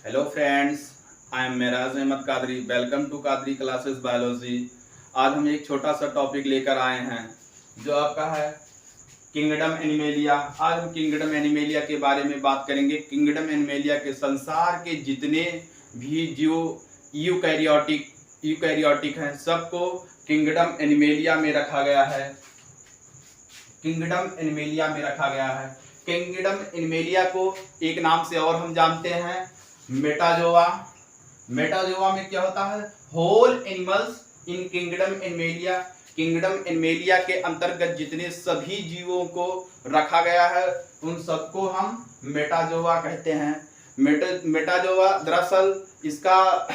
Hello friends, I am Meraj Ahmad Qadri. Welcome to Qadri classes biology. आज हम एक छोटा सा टॉपिक लेकर आए हैं जो आपका है किंगडम एनिमेलिया। आज हम किंगडम एनिमेलिया के बारे में बात करेंगे। किंगडम एनिमेलिया के संसार के जितने भी जीव यूकैरियोटिक हैं सबको किंगडम एनिमेलिया में रखा गया है। किंगडम एनिमेलिया में रखा गया है। किंगडम एनिमेलिया को एक नाम से और हम जानते हैं मेटाजोआ। मेटाजोआ में क्या होता है? Whole animals in kingdom Animalia. Kingdom Animalia के अंतर्गत जितने सभी जीवों को रखा गया है उन सबको हम मेटाजोआ कहते हैं। मेटाजोआ दरअसल इसका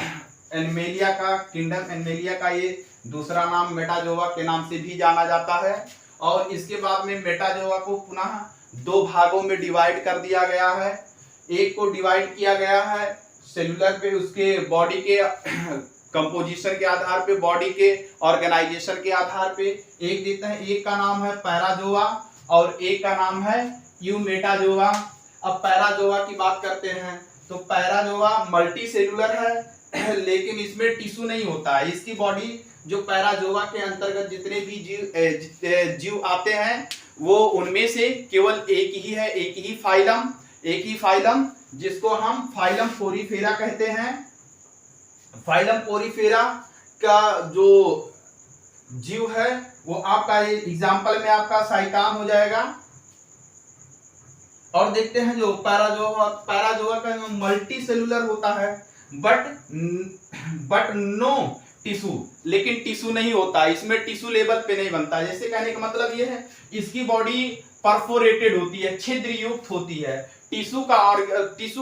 एनिमेलिया का किंगडम एनिमेलिया का ये दूसरा नाम मेटाजोआ के नाम से भी जाना जाता है। और इसके बाद में मेटाजोआ को पुनः दो भागों में डिवाइड कर दिया गया है। एक को डिवाइड किया गया है सेलुलर पे, उसके बॉडी के कंपोजिशन के आधार पे, बॉडी के ऑर्गेनाइजेशन के आधार पे। एक देते हैं, एक का नाम है पैराजोआ और एक का नाम है यूमेटाजोआ। अब पैराजोआ की बात करते हैं तो पैराजोआ मल्टी सेलुलर है लेकिन इसमें टिश्यू नहीं होता है। इसकी बॉडी जो पैराजोआ के अंतर्गत जितने भी जीव आते हैं वो उनमें से केवल एक ही है, एक ही फाइलम जिसको हम फाइलम पोरीफेरा कहते हैं। फाइलम पोरीफेरा का जो जीव है वो आपका एग्जाम्पल में आपका साइकान हो जाएगा। और देखते हैं जो पैराजोआ का मल्टी सेलुलर होता है बट नो टिश्यू, लेकिन टिश्यू नहीं होता, इसमें टिश्यू लेवल पे नहीं बनता। जैसे कहने का मतलब ये है इसकी बॉडी परफोरेटेड होती है, छिद्र युक्त होती है, टिश्यू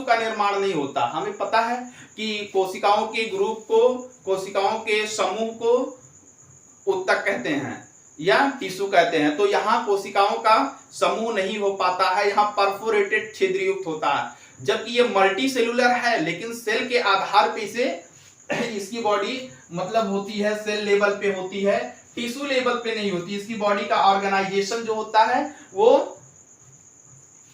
का निर्माण नहीं होता। हमें पता है कि कोशिकाओं के ग्रुप को, कोशिकाओं के समूह को उत्तक कहते हैं या टिश्यू कहते हैं। तो यहाँ कोशिकाओं का समूह नहीं हो पाता है, यहाँ परफोरेटेड छिद्र युक्त होता है। जबकि ये मल्टी सेलुलर है लेकिन सेल के आधार पे इसे इसकी बॉडी मतलब होती है सेल लेवल पे होती है, टिश्यू लेवल पे नहीं होती। इसकी बॉडी का ऑर्गेनाइजेशन जो होता है वो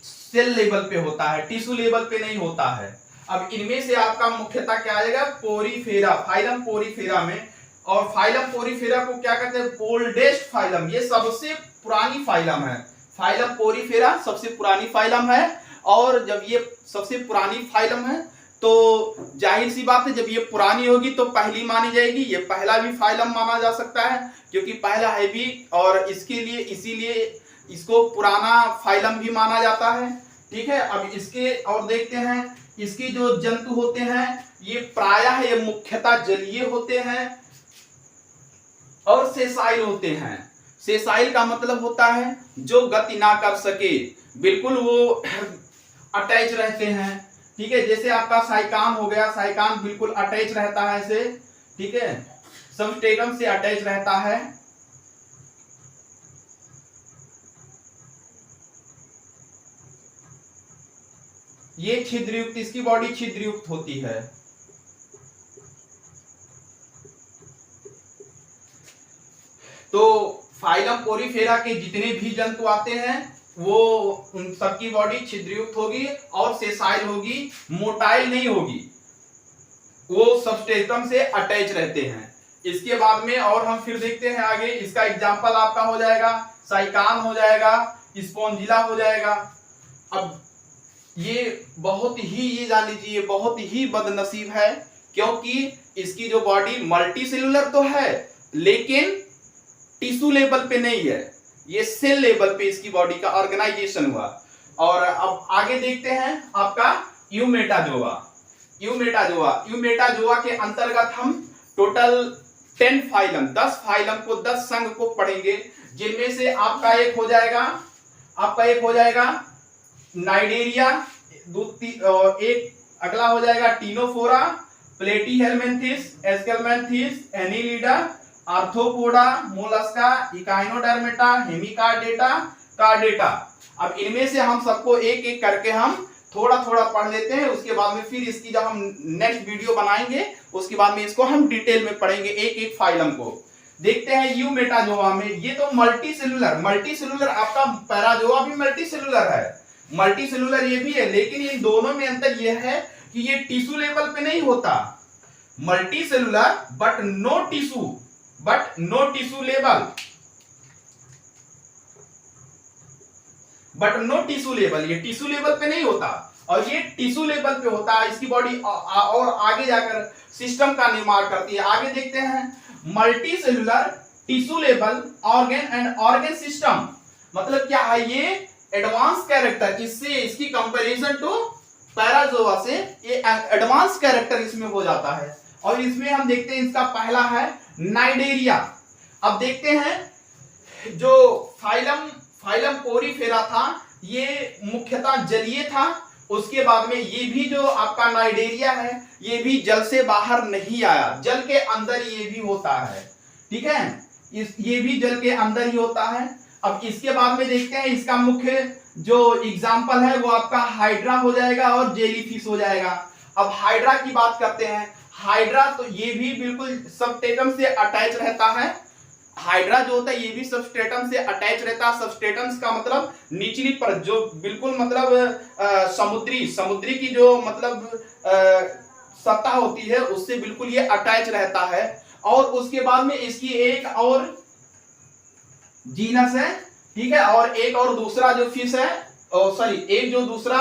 सेल लेवल पे होता है, टिश्यू लेवल पे नहीं होता है। अब इनमें से आपका मुख्यतः क्या आएगा? पोरीफेरा, फाइलम पोरीफेरा में। और फाइलम पोरीफेरा को क्या कहते हैं? ओल्डेस्ट फाइलम, ये सबसे पुरानी फाइलम है। फाइलम पोरीफेरा सबसे पुरानी फाइलम है। और जब ये सबसे पुरानी फाइलम है तो जाहिर सी बात है जब ये पुरानी होगी तो पहली मानी जाएगी। ये पहला भी फाइलम माना जा सकता है क्योंकि पहला है भी, और इसके लिए इसीलिए इसको पुराना फाइलम भी माना जाता है। ठीक है, अब इसके और देखते हैं इसके जो जंतु होते हैं ये प्रायः ये मुख्यतः जलीय होते हैं और सेसाइल होते हैं। सेसाइल का मतलब होता है जो गति ना कर सके, बिल्कुल वो अटैच रहते हैं। ठीक है, जैसे आपका साइकान हो गया, साइकान बिल्कुल अटैच रहता है ऐसे, ठीक है, सबस्टेटम से अटैच रहता है। ये छिद्रयुक्त, इसकी बॉडी छिद्रयुक्त होती है। तो फाइलम पोरीफेरा के जितने भी जंतु आते हैं वो उन सबकी बॉडी छिद्रयुक्त होगी और सेसाइल होगी, मोटाइल नहीं होगी, वो सबस्टेटम से अटैच रहते हैं। इसके बाद में और हम फिर देखते हैं आगे, इसका एग्जांपल आपका हो जाएगा साइकान हो जाएगा, स्पोंजिला हो जाएगा। अब ये बहुत ही, ये जान लीजिए, बहुत ही बदनसीब है क्योंकि इसकी जो बॉडी मल्टी सेलुलर तो है लेकिन टिश्यू लेवल पे नहीं है, ये सेल लेवल पे इसकी बॉडी का ऑर्गेनाइजेशन हुआ। और अब आगे देखते हैं आपका यूमेटाजोआ। यूमेटाजोआ के अंतर्गत हम टोटल 10 फाइलम, 10 फाइलम को, 10 संघ को पढ़ेंगे, जिनमें से आपका एक हो जाएगा नाइडेरिया, एक अगला हो जाएगा Ctenophora, Platyhelminthes, Aschelminthes, Annelida, Arthropoda, Mollusca, Echinodermata, Hemichordata, Chordata. अब इनमें से हम सबको एक एक करके हम थोड़ा थोड़ा पढ़ लेते हैं। उसके बाद में फिर इसकी जब हम नेक्स्ट वीडियो बनाएंगे उसके बाद में इसको हम डिटेल में पढ़ेंगे एक एक फाइलम को। देखते हैं यूमेटाजोआ में, ये तो मल्टी सेलुलर आपका पैराजोआ भी मल्टी सेलुलर है, मल्टी सेलुलर ये भी है, लेकिन इन दोनों में अंतर यह है कि ये टिश्यू लेवल पे नहीं होता, multicellular but no tissue level, ये टिश्यू लेवल पे नहीं होता और ये टिश्यू लेवल पे होता है। इसकी बॉडी और आगे जाकर सिस्टम का निर्माण करती है। आगे देखते हैं multi cellular tissue level organ and organ system, मतलब क्या है, ये एडवांस कैरेक्टर, इससे इसकी कंपैरिजन टू पैराजोआ से ये एडवांस कैरेक्टर इसमें हो जाता है। और इसमें हम देखते हैं इसका पहला है नाइडेरिया। अब देखते हैं जो फाइलम पोरीफेरा था ये मुख्यतः जलीय था, उसके बाद में ये भी जो आपका नाइडेरिया है ये भी जल से बाहर नहीं आया, जल के अंदर ये भी होता है, ठीक है, ये भी जल के अंदर ही होता है। अब इसके बाद में देखते हैं इसका मुख्य जो एग्जाम्पल है वो आपका हाइड्रा हो जाएगा और जेलीफिश हो जाएगा। अब हाइड्रा की बात करते हैं। हाइड्रा तो ये भी बिल्कुल सबस्ट्रेटम से अटैच रहता है। हाइड्रा जो होता है ये भी सबस्ट्रेटम से अटैच रहता है। सबस्ट्रेटम का मतलब निचली परत जो बिल्कुल मतलब समुद्री की जो मतलब सतह होती है उससे बिल्कुल ये अटैच रहता है। और उसके बाद में इसकी एक और जीनस है, ठीक है, और एक और दूसरा जो फिश है, एक जो दूसरा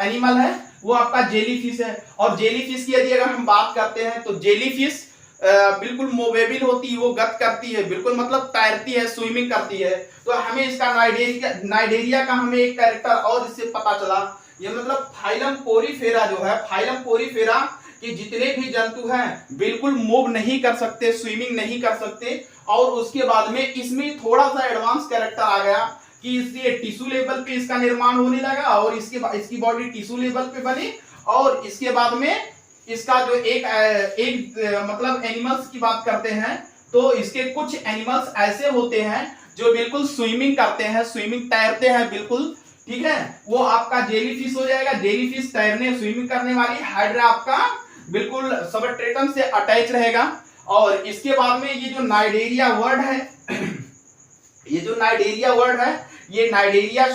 एनिमल है वो आपका जेलीफिश है। और जेलीफिश की यदि अगर हम बात करते हैं तो जेलीफिश बिल्कुल मूवेबल होती है, वो गत करती है, बिल्कुल मतलब तैरती है, स्विमिंग करती है। तो हमें इसका नाइडेरिया का हमें एक कैरेक्टर और इससे पता चला, ये मतलब फाइलम पोरीफेरा जो है, फाइलम पोरीफेरा कि जितने भी जंतु हैं बिल्कुल मूव नहीं कर सकते, स्विमिंग नहीं कर सकते। और उसके बाद में इसमें थोड़ा सा एडवांस कैरेक्टर आ गया कि इसलिए टिश्यू लेवल पे इसका निर्माण होने लगा और इसकी बॉडी टिश्यू लेवल पे बनी। और इसके बाद में इसका जो एक मतलब एनिमल्स की बात करते हैं तो इसके कुछ एनिमल्स ऐसे होते हैं जो बिल्कुल स्विमिंग करते हैं, स्विमिंग तैरते हैं बिल्कुल, ठीक है, वो आपका जेलीफिश हो जाएगा। जेलीफिश तैरने स्विमिंग करने वाली, हाइड्रा आपका बिल्कुल सबस्ट्रेटम से अटैच रहेगा। और इसके बाद में ये जो नाइडेरिया वर्ड है ये नाइडेरिया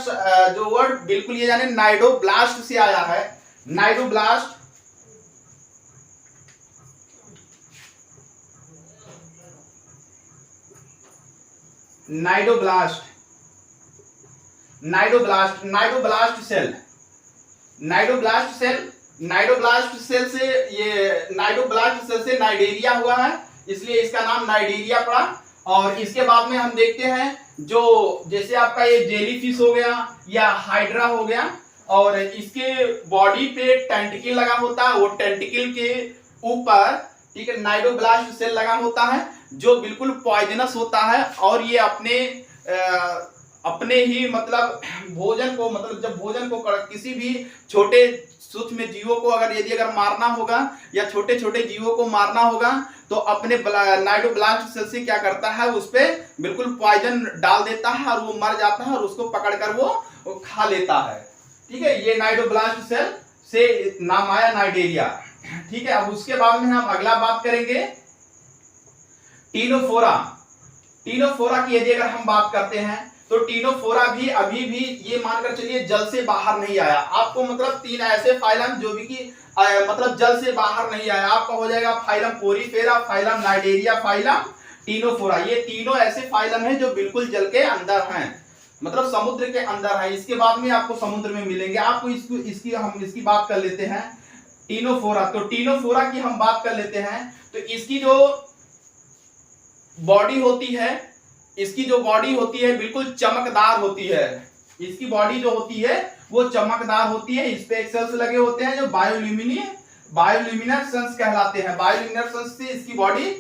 जो वर्ड बिल्कुल ये जाने नाइडोब्लास्ट से आया है। नाइडोब्लास्ट नाइडोब्लास्ट सेल से नाइडेरिया हुआ है, इसलिए इसका नाम नाइडेरिया पड़ा। और इसके बाद में हम देखते हैं जो जैसे आपका ये जेलीफिश हो गया या हाइड्रा हो गया और इसके बॉडी पे टेंटिकल लगा होता है, वो टेंटिकल के ऊपर, ठीक है, नाइडोब्लास्ट सेल लगा होता है जो बिल्कुल पॉइजनस होता है। और ये अपने ही मतलब भोजन को, मतलब जब भोजन को किसी भी छोटे सूक्ष्म जीवों को यदि मारना होगा या छोटे छोटे जीवों को मारना होगा तो अपने नाइडोब्लास्ट सेल से क्या करता है, उस पे बिल्कुल पॉइजन डाल देता है और वो मर जाता है और उसको पकड़कर वो खा लेता है, ठीक है। ये नाइडोब्लास्ट सेल से नाम आया नाइडेरिया, ठीक है। अब उसके बाद में हम अगला बात करेंगे टीनोफोरा। टीनोफोरा की यदि अगर हम बात करते हैं तो टीनोफोरा भी अभी भी ये मानकर चलिए जल से बाहर नहीं आया। आपको मतलब तीन ऐसे फाइलम जो भी कि मतलब जल से बाहर नहीं आया, आपका हो जाएगा phylum Porifera, phylum Cnidaria, phylum Ctenophora. ये तीनों ऐसे फाइलम हैं जो बिल्कुल जल के अंदर हैं, मतलब समुद्र के अंदर है। इसके बाद में आपको समुद्र में मिलेंगे। आपको इसकी बात कर लेते हैं टीनोफोरा। तो टीनोफोरा की हम बात कर लेते हैं तो इसकी जो बॉडी होती है बिल्कुल चमकदार होती है। इसकी बॉडी जो होती है वो चमकदार होती है। इस पे एक सेल्स लगे होते हैं जो बायोल्यूमिनेसेंस कहलाते हैं। बायोल्यूमिनेसेंस से इसकी बॉडी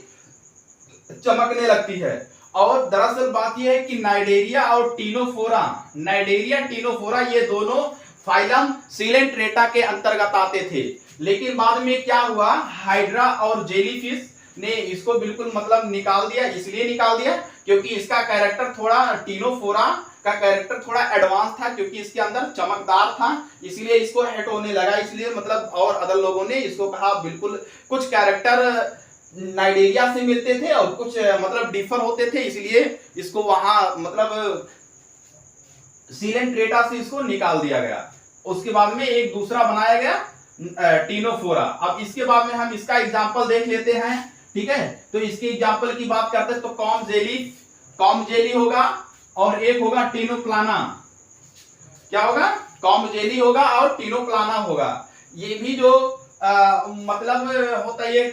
चमकने लगती है। और दरअसल बात यह है कि नाइडेरिया और टीनोफोरा ये दोनों फाइलम सिलेंट्रेटा के अंतर्गत आते थे। लेकिन बाद में क्या हुआ, हाइड्रा और जेलीफिश ने इसको बिल्कुल मतलब निकाल दिया। इसलिए निकाल दिया क्योंकि इसका कैरेक्टर थोड़ा, टीनोफोरा का कैरेक्टर थोड़ा एडवांस था, क्योंकि इसके अंदर चमकदार था, इसलिए इसको हट होने लगा। इसलिए मतलब और अदर लोगों ने इसको कहा बिल्कुल कुछ कैरेक्टर नाइडेरिया से मिलते थे और कुछ मतलब डिफर होते थे, इसलिए इसको वहां मतलब सिलेंट्रेटा से इसको निकाल दिया गया। उसके बाद में एक दूसरा बनाया गया टीनोफोरा। अब इसके बाद में हम इसका एग्जांपल देख लेते हैं, ठीक है। तो इसके एग्जांपल की बात करते हैं तो कॉम जेली होगा, और एक होगा टीनोप्लाना। क्या होगा? कॉम जेली होगा और टीनोप्लाना होगा। ये भी जो मतलब होता है, ये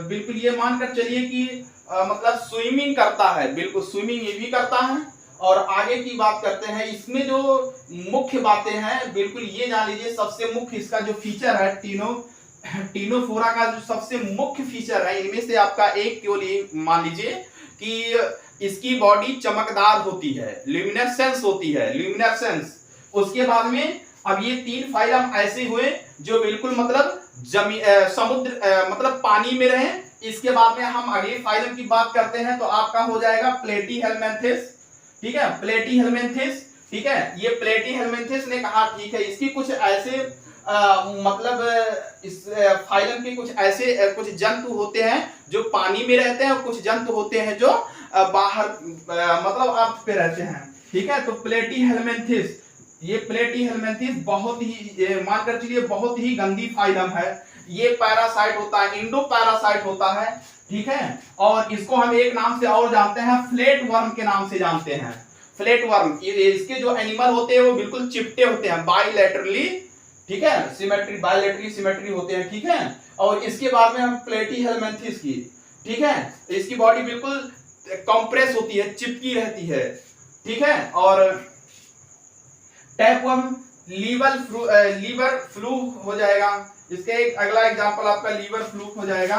बिल्कुल ये मानकर चलिए कि मतलब स्विमिंग करता है, बिल्कुल स्विमिंग ये भी करता है। और आगे की बात करते हैं, इसमें जो मुख्य बातें हैं बिल्कुल ये जान लीजिए। सबसे मुख्य इसका जो फीचर है टीनोफोरा का जो सबसे मुख्य फीचर है, इनमें से आपका एक केवल ये मान लीजिए कि इसकी बॉडी चमकदार होती है, ल्यूमिनेसेंस होती है, ल्यूमिनेसेंस। उसके बाद में अब ये 3 फाइलम ऐसे हुए जो बिल्कुल मतलब समुद्र मतलब पानी में रहे। इसके बाद में हम अगले फाइलम की बात करते हैं तो आपका हो जाएगा प्लेटीहेल्मिन्थेस, ठीक है, प्लेटीहेल्मिन्थेस, ठीक है। ये प्लेटीहेल्मिन्थेस ने कहा ठीक है, इसकी कुछ ऐसे मतलब इस फाइलम के कुछ ऐसे कुछ जंतु होते हैं जो पानी में रहते हैं, और कुछ जंतु होते हैं जो बाहर मतलब अर्थ पे रहते हैं, ठीक है। तो प्लेटीहेल्मिन्थेस, ये प्लेटीहेल्मिन्थेस बहुत ही मानकर चलिए बहुत ही गंदी फाइलम है। ये पैरासाइट होता है, इंडो पैरासाइट होता है, ठीक है। और इसको हम एक नाम से और जानते हैं, फ्लैट वर्म के नाम से जानते हैं। फ्लैट वर्म, इसके जो एनिमल होते हैं वो बिल्कुल चिपटे होते हैं, बाइलेटरली, ठीक है, सिमेट्री, बाइलेटरली सिमेट्री होते हैं, ठीक है। और इसके बाद में हम प्लेटीहेल्मिन्थेस की, ठीक है, इसकी बॉडी बिल्कुल कंप्रेस होती है, चिपकी रहती है, ठीक है। और टैपवर्म लीवर फ्लूक हो जाएगा। इसका एक अगला एग्जांपल आपका लीवर फ्लूक हो जाएगा।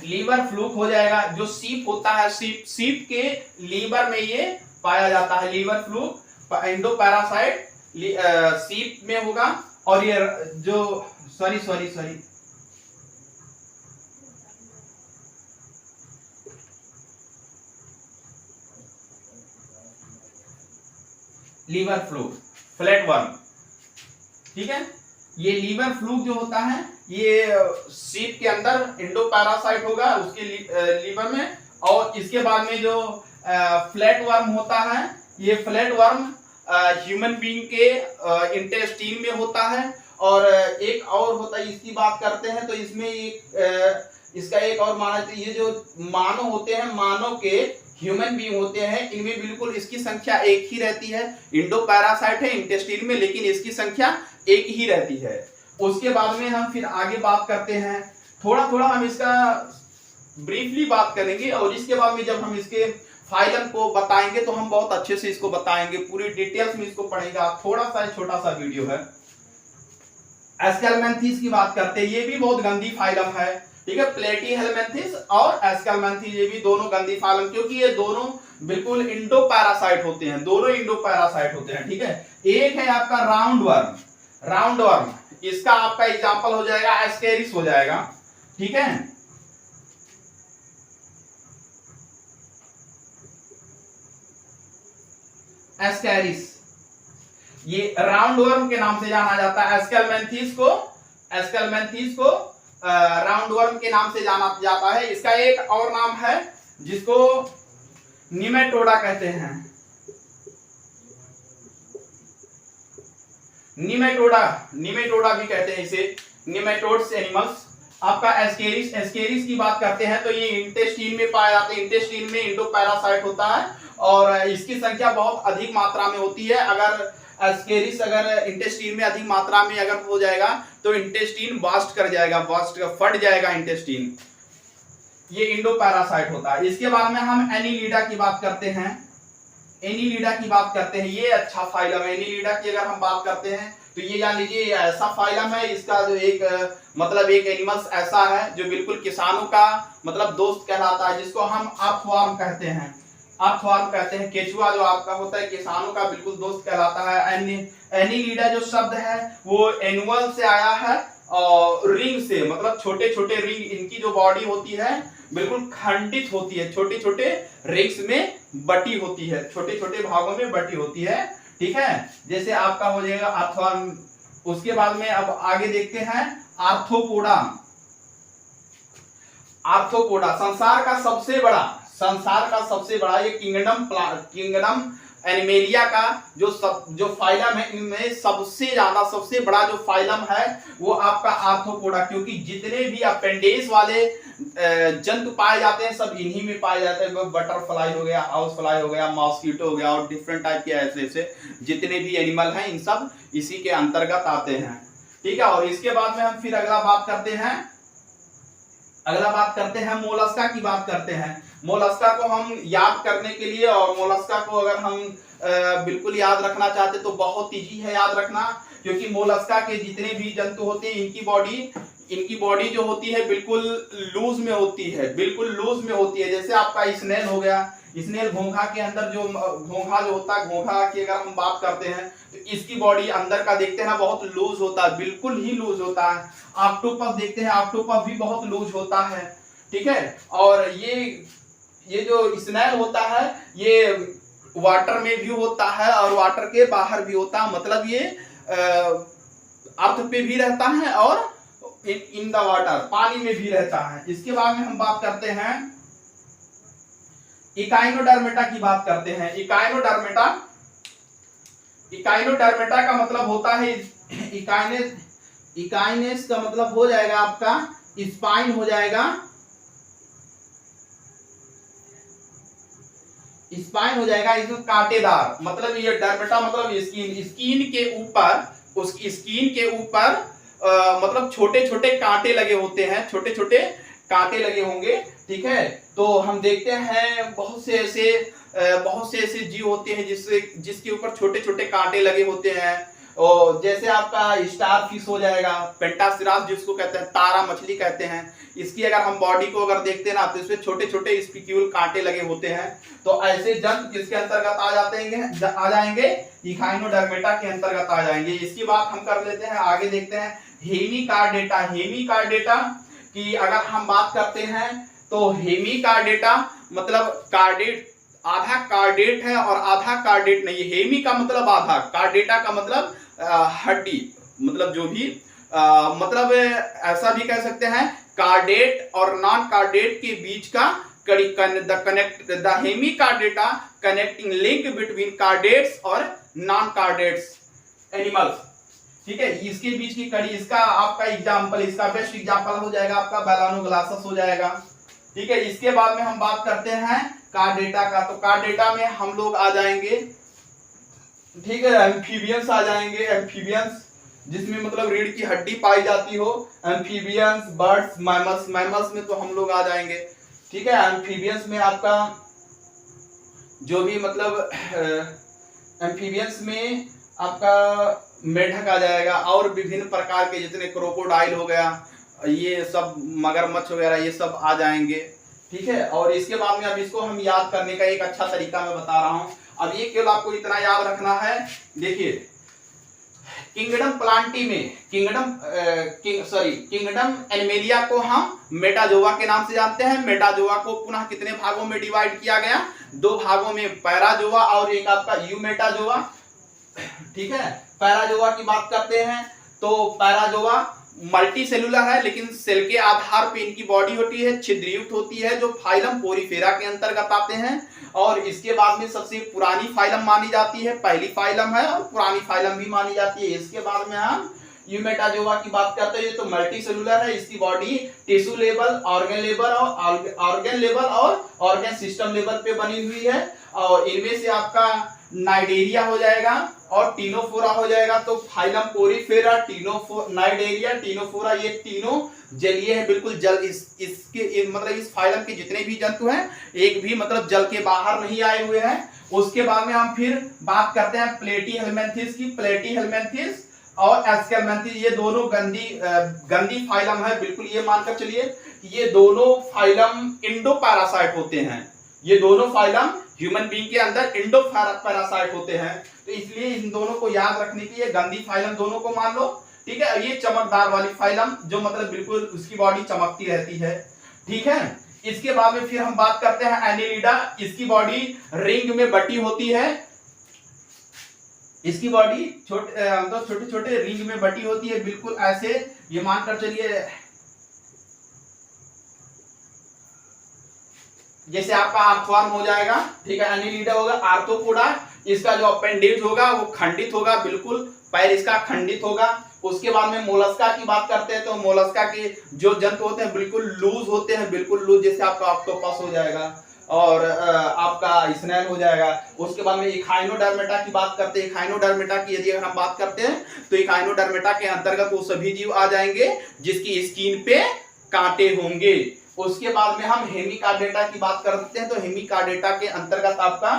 लीवर फ्लूक हो जाएगा। जो सीप होता है, सीप के लीवर में ये पाया जाता है, लीवर फ्लूक इंडो पैरासाइट सीप में होगा। और ये जो sorry liver fluke, flatworm, ठीक है। ये लीवर फ्लूक जो होता है ये सीप के अंदर इंडो पैरासाइट होगा उसके लीवर में। और इसके बाद में जो फ्लैट वर्म होता है, ये फ्लैट वर्म ह्यूमन बीइंग के इंटेस्टाइन में होता है। और एक और होता है, इसकी बात करते हैं तो इसमें एक इसका एक और माना, ये जो मानव होते हैं, मानव के ह्यूमन बीइंग होते हैं, इनमें बिल्कुल इसकी संख्या एक ही रहती है। इंडो पैरासाइट है इंटेस्टाइन में, लेकिन इसकी संख्या एक ही रहती है। उसके बाद में हम फिर आगे बात करते हैं, थोड़ा थोड़ा हम इसका ब्रीफली बात करेंगे। और इसके बाद में जब हम इसके फाइलम को बताएंगे तो हम बहुत अच्छे से इसको बताएंगे, पूरी डिटेल्स में इसको पढ़ेंगे आप। थोड़ा सा छोटा सा वीडियो है। एस्केल्मेंथीस की बात करते हैं, ये भी बहुत गंदी फाइलम है, ठीक है। प्लेटीहेल्मिन्थेस और एस्केल्मेंथीस, ये भी दोनों गंदी फाइलम, क्योंकि ये दोनों बिल्कुल इंडो पैरासाइट होते हैं, दोनों इंडो पैरासाइट होते हैं, ठीक है। एक है आपका राउंड वर्म, इसका आपका एग्जांपल हो जाएगा एस्केरिस हो जाएगा, ठीक है। एस्केरिस ये राउंड वर्म के नाम से जाना जाता है। एस्केल्मेंथीस को राउंड वर्म के नाम से जाना जाता है। इसका एक और नाम है जिसको निमेटोडा कहते हैं, निमेटोडा भी कहते हैं इसे, निमेटोड्स एनिमल्स। आपका एस्केरिस की बात करते हैं तो ये इंटेस्टाइन में पाया जाता है, इंटेस्टाइन में इंडो पैरासाइट होता है और इसकी संख्या बहुत अधिक मात्रा में होती है। अगर एस्केरिस अगर इंटेस्टाइन में अधिक मात्रा में अगर हो जाएगा तो इंटेस्टाइन बास्ट कर जाएगा, फट जाएगा इंटेस्टाइन। ये इंडो पैरासाइट होता है। इसके बाद में हम एनीलिडा की बात करते हैं, ये अच्छा फाइलम है। एनीलिडा की अगर हम बात करते हैं तो ये जान लीजिए ये ऐसा फाइलम है, इसका जो एक मतलब एक एनिमल्स ऐसा है जो बिल्कुल किसानों का मतलब दोस्त कहलाता है, जिसको हम अर्थवर्म कहते हैं। केचुआ जो आपका होता है किसानों का बिल्कुल दोस्त कहलाता है। एनीलिडा जो शब्द है वो एनुअल से आया है और रिंग से, मतलब छोटे छोटे रिंग, इनकी जो बॉडी होती है बिल्कुल खंडित होती है, छोटे छोटे रिंग्स में बटी होती है, छोटे छोटे भागों में बटी होती है, ठीक है। जैसे आपका हो जाएगा अर्थवर्म। उसके बाद में अब आगे देखते हैं आर्थ्रोपोडा। संसार संसार का सबसे बड़ा ये किंगडम एनिमेलिया का जो फाइलम है, इनमें सबसे बड़ा जो फाइलम है वो आपका आर्थ्रोपोडा, क्योंकि जितने भी अपेंडेज वाले जंतु पाए जाते हैं सब इन्हीं में पाए जाते हैं। बटरफ्लाई हो गया, हाउस फ्लाई हो गया, मॉस्किटो हो गया और डिफरेंट टाइप के ऐसे जितने भी एनिमल हैं इन सब इसी के अंतर्गत आते हैं। ठीक है, और इसके बाद में हम फिर अगला बात करते हैं मोलस्का की बात करते हैं। मोलस्का को हम याद करने के लिए, और मोलस्का को अगर हम बिल्कुल याद रखना चाहते तो बहुत इजी है याद रखना, क्योंकि मोलस्का के जितने भी जंतु होते हैं इनकी बॉडी जो होती है बिल्कुल लूज में होती है, जैसे आपका स्नेल हो गया। स्नेल घोंघा के अंदर जो घोंघा जो होता है, घोंघा की अगर हम बात करते हैं तो इसकी बॉडी अंदर का देखते हैं ना बहुत लूज होता है, बिल्कुल ही लूज होता है। ऑक्टोपस देखते हैं, ऑक्टोपस भी बहुत लूज होता है। ठीक है, और ये जो स्नेल होता है ये वाटर में भी होता है और वाटर के बाहर भी होता है, मतलब ये अर्थ पे भी रहता है और इन द वाटर पानी में भी रहता है। इसके बाद में हम बात करते हैं इकाइनोडर्मेटा की बात करते हैं। इकाइनोडर्मेटा का मतलब होता है इकाइनेस का मतलब हो जाएगा आपका स्पाइन हो जाएगा, इसमें कांटेदार, मतलब ये डर्मेटा मतलब स्किन के ऊपर मतलब छोटे छोटे कांटे लगे होते हैं, छोटे छोटे कांटे लगे होंगे। ठीक है, तो हम देखते हैं बहुत से ऐसे जीव होते हैं जिसके ऊपर छोटे छोटे कांटे लगे होते हैं, और जैसे आपका स्टार फिश हो जाएगा, पेंटासिरास जिसको कहते हैं, तारा मछली कहते हैं। इसकी अगर हम बॉडी को अगर देखते हैं ना तो इसमें छोटे छोटे स्पिक्यूल कांटे लगे होते हैं। तो ऐसे जंतु किसके अंतर्गत आ जाएंगे इकाइनोडर्मेटा के अंतर्गत आ जाएंगे। इसकी बात हम कर लेते हैं, आगे देखते हैं हेमिकार्डेटा की अगर हम बात करते हैं तो हेमिकार्डेटा मतलब कार्डेट, आधा कार्डेट है और आधा कार्डेट नहीं है। हेमी का मतलब आधा, कार्डेटा का मतलब हड्डी, मतलब जो भी मतलब ऐसा भी कह सकते हैं कार्डेट और नॉन कार्डेट के बीच का the Hemichordata connecting link between chordates और नॉन कार्डेट्स एनिमल्स। ठीक है, इसके बीच की कड़ी, इसका आपका एग्जांपल, इसका बेस्ट एग्जांपल हो जाएगा आपका बैलानोग्लासस हो जाएगा। ठीक है, इसके बाद में हम बात करते हैं कार्डेटा का, तो कार्डेटा में हम लोग आ जाएंगे, ठीक है, एम्फीबियंस आ जाएंगे, एम्फीबियंस जिसमें मतलब रीढ़ की हड्डी पाई जाती हो, एम्फीबियंस, बर्ड्स, मैमल्स में तो हम लोग आ जाएंगे। ठीक है, एम्फीबियंस में आपका जो भी मतलब एम्फीबियंस में आपका मेढक आ जाएगा और विभिन्न प्रकार के जितने क्रोकोडाइल हो गया, ये सब मगरमच्छ वगैरह ये सब आ जाएंगे। ठीक है, और इसके बाद में अब इसको हम याद करने का एक अच्छा तरीका मैं बता रहा हूं। अब ये केवल आपको इतना याद रखना है, देखिए किंगडम प्लांटी में किंगडम एनिमेलिया को हम मेटाजोआ के नाम से जानते हैं। मेटाजोआ को पुनः कितने भागों में डिवाइड किया गया, 2 भागों में, पैराजोआ और एक आपका यूमेटाजोआ। ठीक है, पैराजोआ की बात करते हैं तो पैराजोआ मल्टी सेलुलर है, लेकिन सेल के आधार पे इनकी बॉडी होती है, छिद्रयुक्त होती है, जो फाइलम पोरीफेरा के अंतर्गत आते हैं। और इसके बाद में सबसे पुरानी फाइलम मानी जाती है, पहली फाइलम है और पुरानी फाइलम भी मानी जाती है। इसके बाद में हम यूमेटाजोआ की बात करते हैं, तो मल्टी सेलुलर है, इसकी body tissue level, organ level और ऑर्गन सिस्टम लेवल पे बनी हुई है। और इनमें से आपका नाइडेरिया हो जाएगा और टीनोफोरा हो जाएगा। तो फाइलम पोरीफेरा, नाइडेरिया, टीनोफोरा, ये तीनों जलीय है, बिल्कुल जल, इसके मतलब इस फाइलम के जितने भी जंतु हैं एक भी मतलब जल के बाहर नहीं आए हुए हैं। उसके बाद में हम फिर बात करते हैं प्लेटीहेल्मिन्थेस की। प्लेटीहेल्मिन्थेस और एस्केल्मिन्थेस ये दोनों गंदी फाइलम है, बिल्कुल ये मानकर चलिए ये दोनों फाइलम इंडो पैरासाइट होते हैं। ये दोनों फाइलम ह्यूमन बीइंग के अंदर इंडो पैरासाइट होते हैं, तो इसलिए इन दोनों को याद रखने के लिए गंदी फाइलम दोनों को मान लो। ठीक है, ये चमकदार वाली फाइलम जो मतलब बिल्कुल उसकी बॉडी चमकती रहती है। ठीक है, इसके बाद में फिर हम बात करते हैं एनिलिडा। इसकी बॉडी रिंग में बटी होती है, इसकी बॉडी छोटे छोटे रिंग में बटी होती है, बिल्कुल ऐसे ये मानकर चलिए। जैसे आपका आर्थ्रोफॉर्म हो जाएगा, ठीक है, एनिलिडा होगा, आर्थ्रोपोडा, इसका जो अपेंडिज होगा वो खंडित होगा, बिल्कुल पैर इसका खंडित होगा। उसके बाद में मोलस्का की बात करते हैं तो मोलस्का के जो जंतु होते हैं बिल्कुल लूज होते हैं, बिल्कुल लूज, जैसे आपका ऑक्टोपस हो जाएगा और आपका स्नेल हो जाएगा। उसके बाद में इखाइनोडर्मेटा की बात करते हैं। इखाइनोडर्मेटा की यदि अगर हम बात करते हैं तो इखाइनोडर्मेटा के अंतर्गत वो सभी जीव आ जाएंगे जिसकी स्किन पे कांटे होंगे। उसके बाद में हम हेमिकार्डेटा की बात करते हैं तो हेमिकार्डेटा के अंतर्गत आपका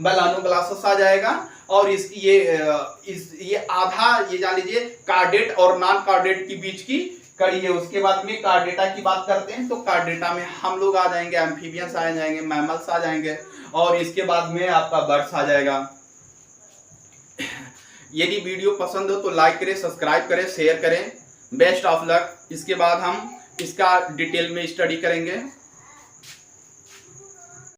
मेलानोग्लासस आ जाएगा और ये आधा, ये जान लीजिए कार्डेट और नॉन कार्डेट के बीच की कड़ी है। उसके बाद में कार्डेटा की बात करते हैं तो कार्डेटा में हम लोग आ जाएंगे, एम्फीबियंस आ जाएंगे, मैमल्स आ जाएंगे और इसके बाद में आपका बर्ड्स आ जाएगा। यदि वीडियो पसंद हो तो लाइक करें, सब्सक्राइब करें, शेयर करें। Best of luck. इसके बाद हम इसका डिटेल में स्टडी करेंगे।